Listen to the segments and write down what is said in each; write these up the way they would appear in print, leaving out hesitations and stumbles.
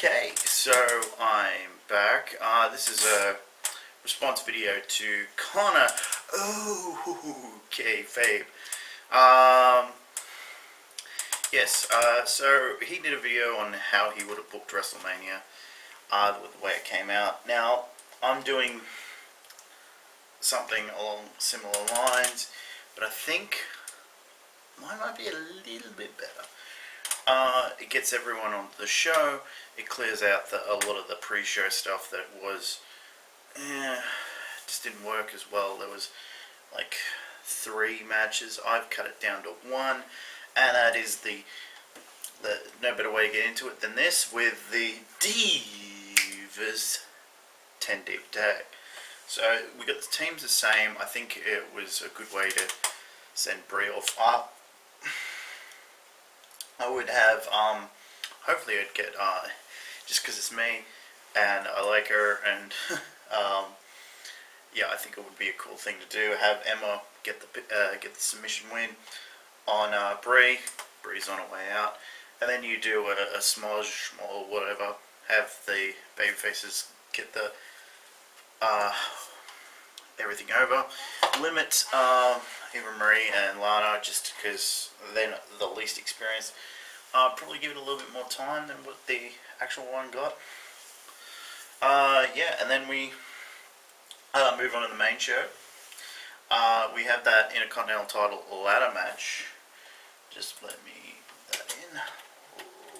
Okay, so I'm back. This is a response video to Connor. Oh, okay, Fabe. Yes, so he did a video on how he would have booked Wrestlemania with the way it came out. Now, I'm doing something along similar lines, but I think mine might be a little bit better. It gets everyone onto the show. It clears out a lot of the pre-show stuff that was just didn't work as well. There was like 3 matches. I've cut it down to 1, and that is the no better way to get into it than this with the Divas 10 Deep Tag. So we got the teams the same. I think it was a good way to send Brie off. I would have, hopefully I'd get, just because it's me, and I like her, and, yeah, I think it would be a cool thing to do, have Emma get the submission win on, Brie. Brie's on her way out, and then you do a smudge, or whatever, have the babyfaces get the, everything over, limit, Eva Marie and Lana, just because they're not the least experienced. Probably give it a little bit more time than what the actual one got. Yeah, and then we move on to the main show. We have that Intercontinental title ladder match. Just let me put that in.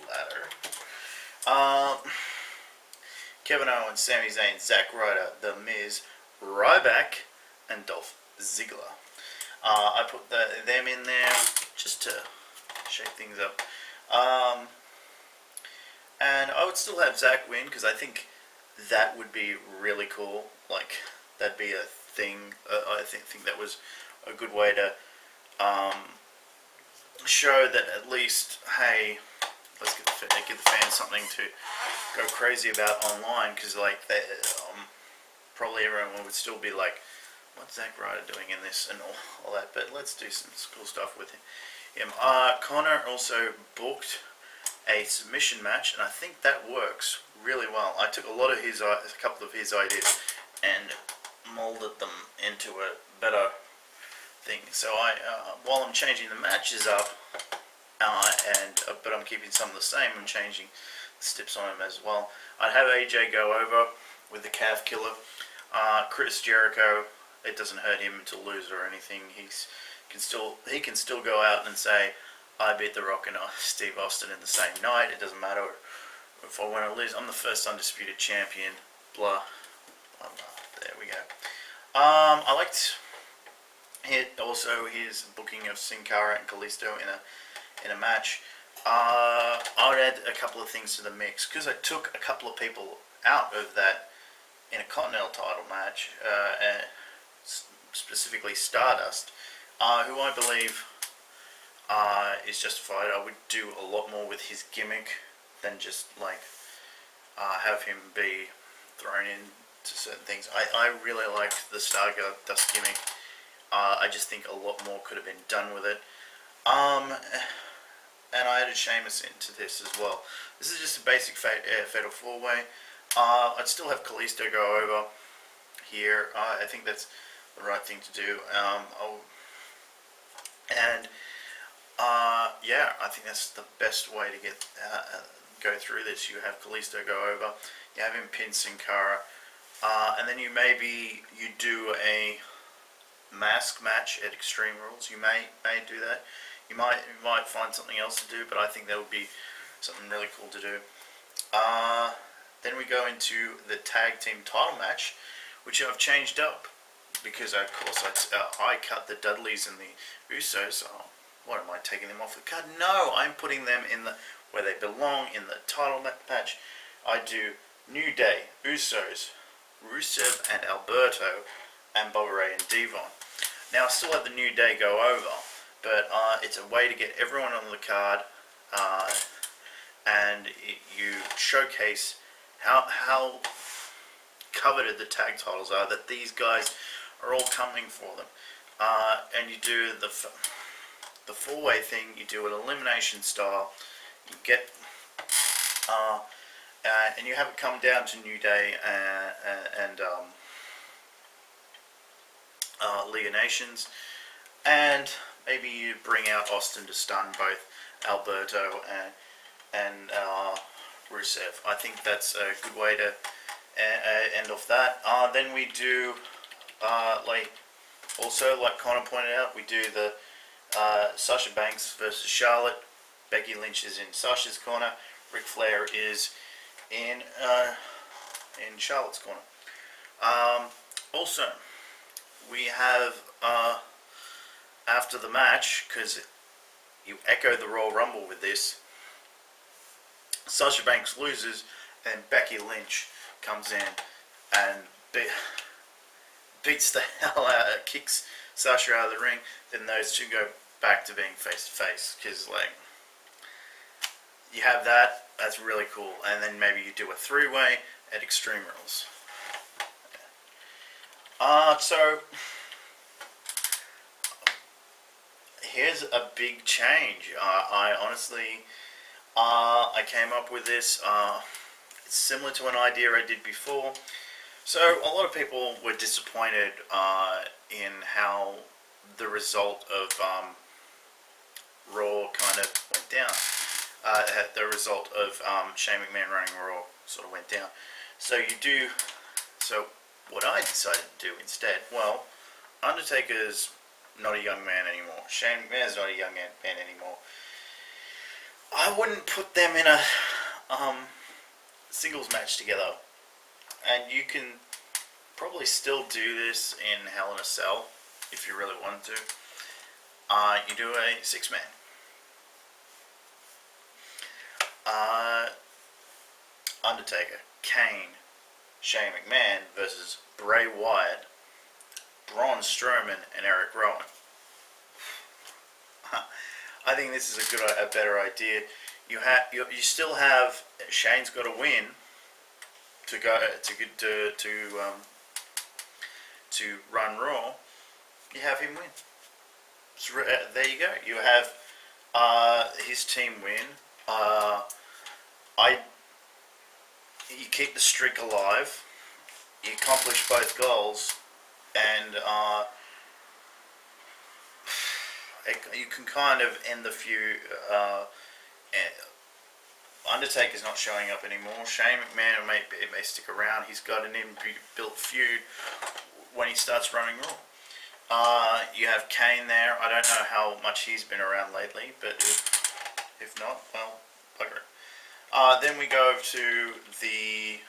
Ladder. Kevin Owens, Sami Zayn, Zack Ryder, The Miz, Ryback, and Dolph Ziggler. I put them in there just to shake things up. And I would still have Zack win, because I think that would be really cool. Like, that'd be a thing. I think that was a good way to show that at least, hey, let's give the fans something to go crazy about online, because like probably everyone would still be like, what's Zack Ryder doing in this and all that, but let's do some cool stuff with him. Connor also booked a submission match, and I think that works really well. I took a couple of his ideas and molded them into a better thing. So while I'm changing the matches up, but I'm keeping some of the same, I'm changing the steps on them as well. I'd have AJ go over with the calf killer. Chris Jericho, it doesn't hurt him to lose or anything. He can still go out and say, I beat The Rock and Steve Austin in the same night. It doesn't matter if I win or lose. I'm the first undisputed champion. Blah. Blah, blah. There we go. I liked also his booking of Sin Cara and Kalisto in a match. I would add a couple of things to the mix, because I took a couple of people out of that in a Continental title match, specifically Stardust, who I believe is justified. I would do a lot more with his gimmick than just like have him be thrown into certain things. I really liked the Stardust gimmick. I just think a lot more could have been done with it. And I added Sheamus into this as well. This is just a basic Fatal 4-Way. I'd still have Kalisto go over here. I think that's the right thing to do. Yeah, I think that's the best way to go through this. You have Kalisto go over, you have him pin Sin Cara, and then you do a mask match at Extreme Rules. You may do that. You might find something else to do, but I think that would be something really cool to do. Then we go into the tag team title match, which I've changed up, because of course I cut the Dudleys and the Usos. What am I, taking them off the card? No, I'm putting them in where they belong, in the title match. I do New Day, Usos, Rusev and Alberto, and Bobby Ray and Devon. Now I still have the New Day go over, but it's a way to get everyone on the card, and you showcase how coveted the tag titles are, that these guys are all coming for them. And you do the 4-way thing. You do an elimination style. You get and you have it come down to New Day and League of Nations, and maybe you bring out Austin to stun both Alberto and Rusev. I think that's a good way to end off that. Then we do, like Connor pointed out, we do the Sasha Banks versus Charlotte. Becky Lynch is in Sasha's corner. Ric Flair is in Charlotte's corner. Also, we have after the match, because you echo the Royal Rumble with this, Sasha Banks loses and Becky Lynch comes in and beats the hell out, kicks Sasha out of the ring. Then those two go back to being face to face, because you have that. That's really cool. And then maybe you do a three-way at Extreme Rules. So here's a big change. I honestly, I came up with this. It's similar to an idea I did before. So a lot of people were disappointed in how the result of Raw kind of went down. The result of Shane McMahon running Raw sort of went down. So what I decided to do instead, well, Undertaker's not a young man anymore. Shane McMahon's not a young man anymore. I wouldn't put them in a singles match together. And you can probably still do this in Hell in a Cell if you really want to. You do a six-man. Undertaker, Kane, Shane McMahon versus Bray Wyatt, Braun Strowman, and Eric Rowan. I think this is a better idea. You still have Shane's got to win to go to run Raw. You have him win. So, there you go. You have his team win. You keep the streak alive. You accomplish both goals, and you can kind of end the feud. Undertaker's not showing up anymore. Shane McMahon may stick around. He's got an inbuilt feud when he starts running Raw. You have Kane there. I don't know how much he's been around lately, but if not, well, bugger it. Then we go to the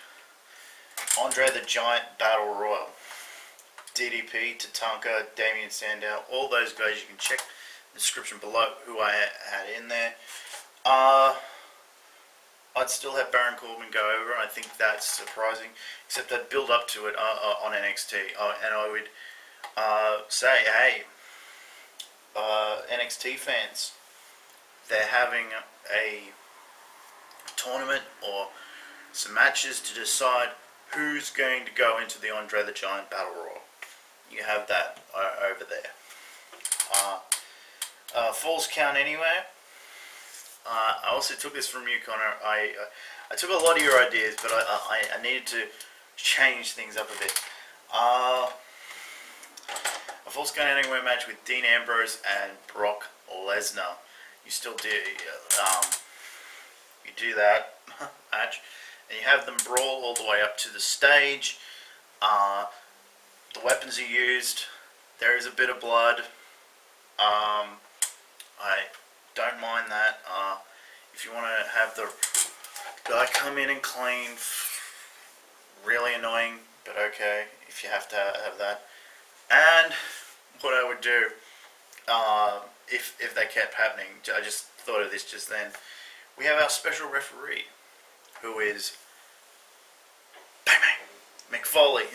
Andre the Giant Battle Royal. DDP, Tatanka, Damien Sandow, all those guys. You can check the description below who I had in there. I'd still have Baron Corbin go over. I think that's surprising, except I'd build up to it on NXT, and I would say, hey, NXT fans, they're having a tournament or some matches to decide who's going to go into the Andre the Giant Battle Royal. You have that over there. Falls Count Anywhere. I also took this from you, Connor. I took a lot of your ideas, but I needed to change things up a bit. A Falls Count Anywhere match with Dean Ambrose and Brock Lesnar. You still do you do that match, and you have them brawl all the way up to the stage. The weapons are used. There is a bit of blood. I don't mind that. If you want to have the guy come in and clean, really annoying, but okay, if you have to have that. And what I would do, if they kept happening, I just thought of this just then, we have our special referee, who is bang bang Mick Foley.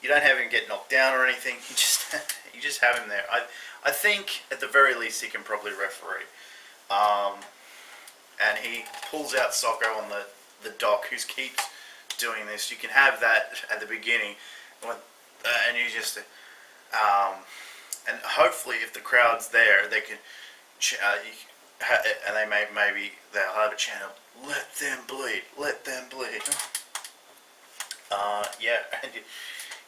You don't have him get knocked down or anything. You just have him there. I think at the very least he can probably referee. And he pulls out Socko on the dock, who keeps doing this. You can have that at the beginning, and you just and hopefully if the crowd's there, they can and they maybe they'll have a chant of "Let them bleed, let them bleed." Yeah, and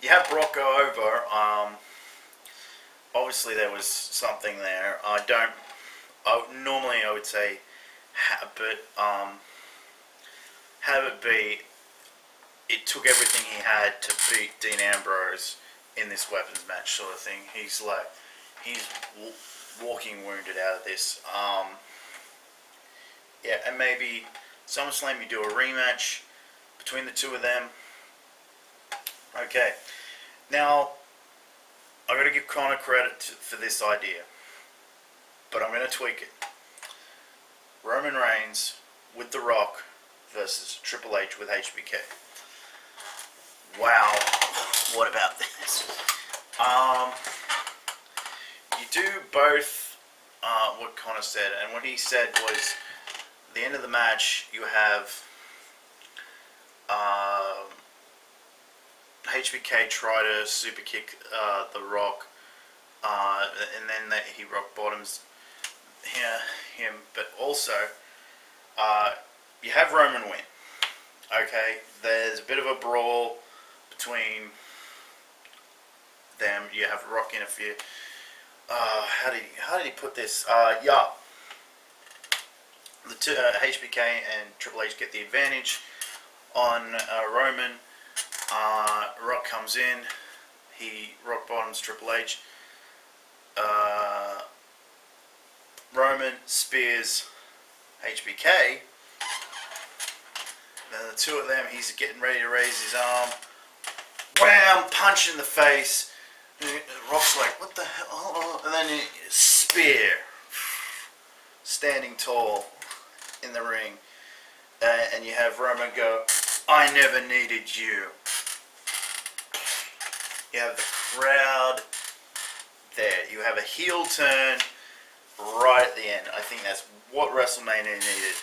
you have Brock go over. Obviously, there was something there. Normally I would say, have it be. It took everything he had to beat Dean Ambrose in this weapons match, sort of thing. He's walking wounded out of this. Yeah, and maybe SummerSlam you do a rematch between the two of them. Okay, now I got to give Connor credit for this idea, but I'm going to tweak it. Roman Reigns with The Rock versus Triple H with HBK. Wow, what about this? You do both what Connor said, and what he said was at the end of the match you have HBK try to super kick The Rock, and then he rock bottoms him, but also you have Roman win. Okay, there's a bit of a brawl between them. You have Rock interfere. How did he put this? Yeah, the two, HBK and Triple H get the advantage on Roman. Rock comes in. He rock bottoms Triple H. Roman spears HBK. Then the two of them, he's getting ready to raise his arm. Wham! Punch in the face. Rock's like, what the hell? And then spear. Standing tall in the ring. And you have Roman go, I never needed you. You have the crowd there. You have a heel turn right at the end. I think that's what WrestleMania needed.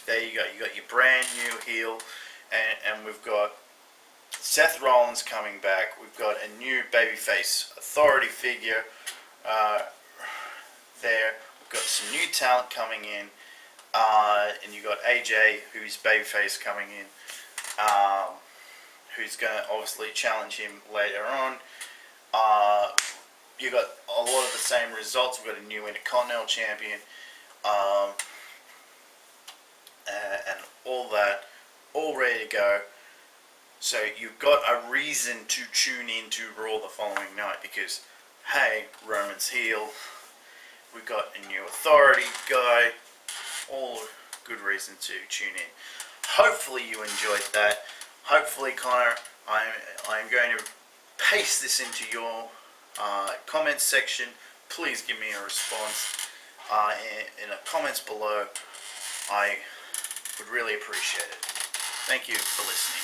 There you go. You got your brand new heel, and we've got Seth Rollins coming back. We've got a new babyface authority figure there. We've got some new talent coming in, and you got AJ, who's babyface, coming in, who's going to obviously challenge him later on. You got a lot of the same results. We've got a new Intercontinental Champion. And all that, all ready to go. So you've got a reason to tune in to Raw the following night because, hey, Roman's heel. We've got a new authority guy. All good reason to tune in. Hopefully you enjoyed that. Hopefully, Connor, I'm going to paste this into your comments section. Please give me a response in the comments below. I would really appreciate it. Thank you for listening.